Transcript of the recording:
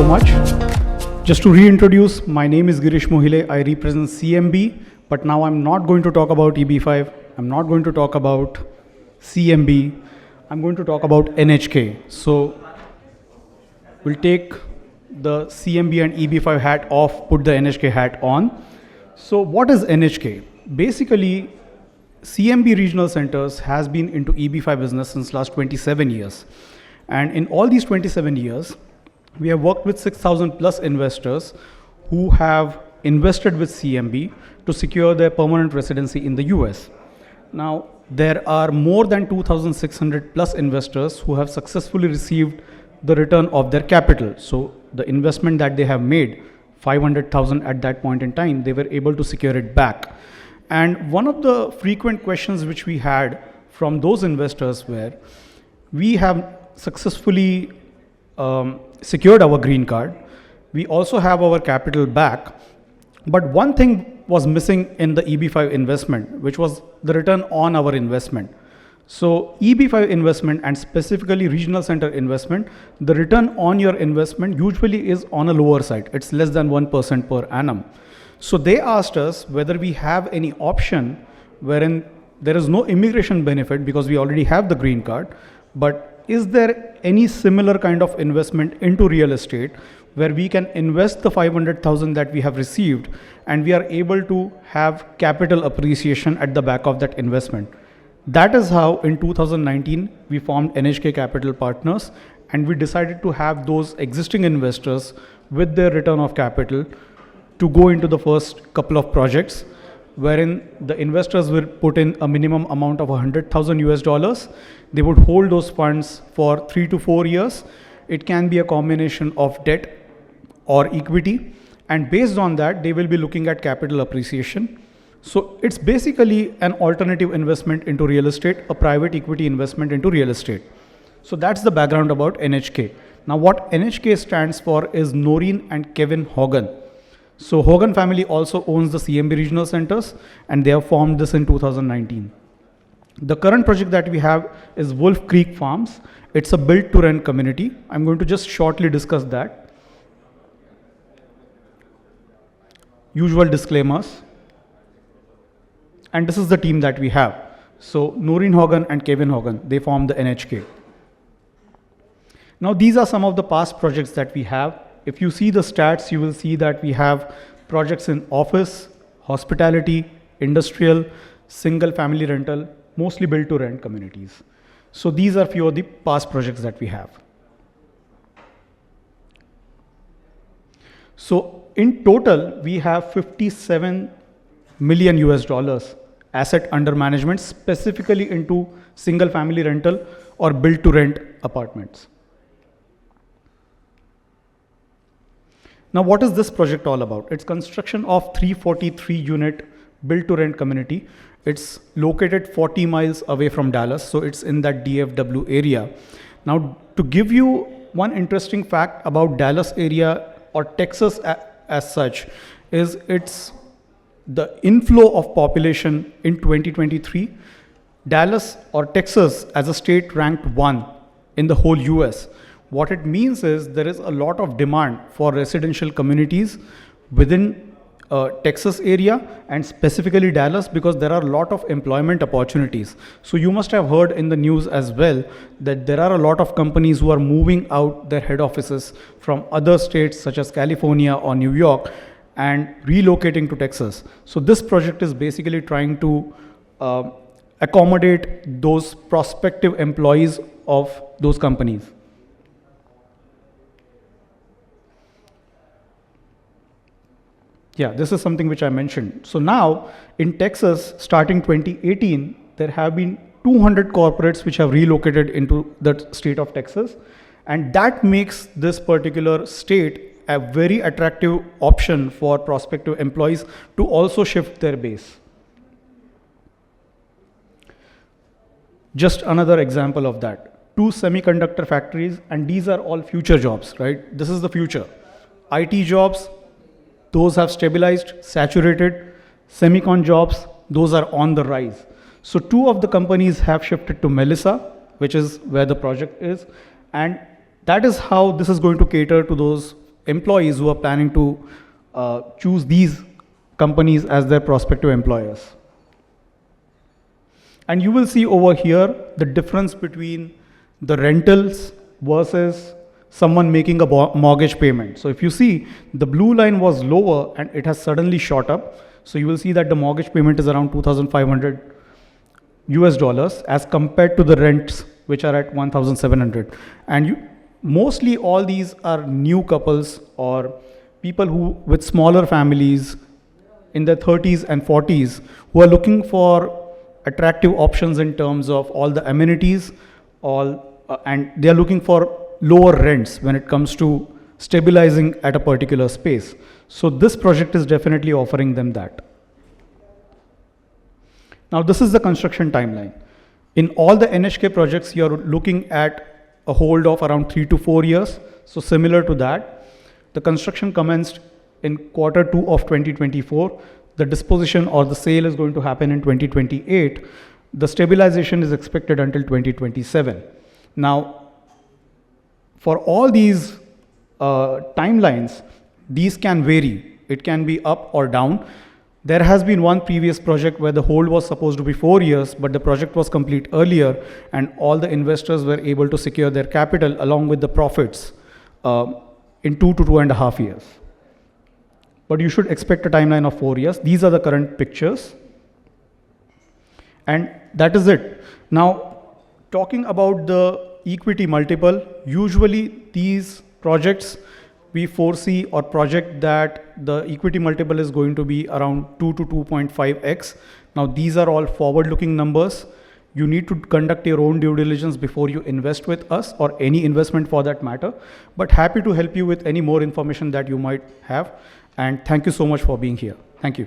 so much. Just to reintroduce, my name is Girish Mohile. I represent CMB, but now I'm not going to talk about EB5. I'm not going to talk about CMB. I'm going to talk about NHK. So we'll take the CMB and EB5 hat off, put the NHK hat on. So what is NHK? Basically, CMB regional centers has been into EB5 business since last 27 years. And in all these 27 years, we have worked with 6,000 plus investors who have invested with CMB to secure their permanent residency in the US. Now, there are more than 2,600 plus investors who have successfully received the return of their capital. So the investment that they have made, 500,000 at that point in time, they were able to secure it back. And one of the frequent questions which we had from those investors were, we have successfully secured our green card. We also have our capital back. But one thing was missing in the EB5 investment, which was the return on our investment. So EB5 investment and specifically regional center investment, the return on your investment usually is on a lower side. It's less than 1% per annum. So they asked us whether we have any option wherein there is no immigration benefit because we already have the green card, but is there any similar kind of investment into real estate where we can invest the 500,000 that we have received and we are able to have capital appreciation at the back of that investment? That is how in 2019 we formed NHK Capital Partners, and we decided to have those existing investors with their return of capital to go into the first couple of projects wherein the investors will put in a minimum amount of 100,000 US dollars. They would hold those funds for 3 to 4 years. It can be a combination of debt or equity, and based on that they will be looking at capital appreciation. So it's basically an alternative investment into real estate, a private equity investment into real estate. So that's the background about NHK. Now what NHK stands for is Noreen and Kevin Hogan. So Hogan family also owns the CMB regional centers, and they have formed this in 2019. The current project that we have is Wolf Creek Farms. It's a build to rent community. I'm going to just shortly discuss that. Usual disclaimers. And this is the team that we have. So Noreen Hogan and Kevin Hogan, they form the NHK. Now these are some of the past projects that we have. If you see the stats, you will see that we have projects in office, hospitality, industrial, single family rental, mostly built to rent communities. So these are few of the past projects that we have. So in total, we have 57 million US dollars asset under management, specifically into single family rental or built to rent apartments. Now, what is this project all about? It's construction of 343 unit built to rent community. It's located 40 miles away from Dallas, so it's in that DFW area. Now, to give you one interesting fact about Dallas area or Texas as such, is it's the inflow of population in 2023. Dallas or Texas as a state ranked 1 in the whole US. What it means is there is a lot of demand for residential communities within Texas area and specifically Dallas, because there are a lot of employment opportunities. So you must have heard in the news as well that there are a lot of companies who are moving out their head offices from other states such as California or New York and relocating to Texas. So this project is basically trying to accommodate those prospective employees of those companies. Yeah, this is something which I mentioned. So now in Texas, starting 2018, there have been 200 corporates which have relocated into the state of Texas. And that makes this particular state a very attractive option for prospective employees to also shift their base. Just another example of that. 2 semiconductor factories, and these are all future jobs, right? This is the future. IT jobs, those have stabilized, saturated. Semicon jobs, those are on the rise. So 2 of the companies have shifted to Melissa, which is where the project is. And that is how this is going to cater to those employees who are planning to choose these companies as their prospective employers. And you will see over here the difference between the rentals versus someone making a mortgage payment. So if you see, the blue line was lower and it has suddenly shot up. So you will see that the mortgage payment is around 2,500 US dollars as compared to the rents, which are at 1,700. And mostly all these are new couples or people who with smaller families in their 30s and 40s who are looking for attractive options in terms of all the amenities, and they are looking for lower rents when it comes to stabilizing at a particular space. So this project is definitely offering them that. Now this is the construction timeline. In all the NHK projects, you're looking at a hold of around 3 to 4 years. So similar to that, the construction commenced in Q2 of 2024. The disposition or the sale is going to happen in 2028. The stabilization is expected until 2027. Now, for all these timelines, these can vary. It can be up or down. There has been one previous project where the hold was supposed to be 4 years, but the project was complete earlier and all the investors were able to secure their capital along with the profits in 2 to 2.5 years. But you should expect a timeline of 4 years. These are the current pictures. And that is it. Now, talking about the equity multiple, usually these projects we foresee or project that the equity multiple is going to be around 2 to 2.5x. Now, these are all forward-looking numbers. You need to conduct your own due diligence before you invest with us or any investment for that matter. But happy to help you with any more information that you might have. And thank you so much for being here. Thank you.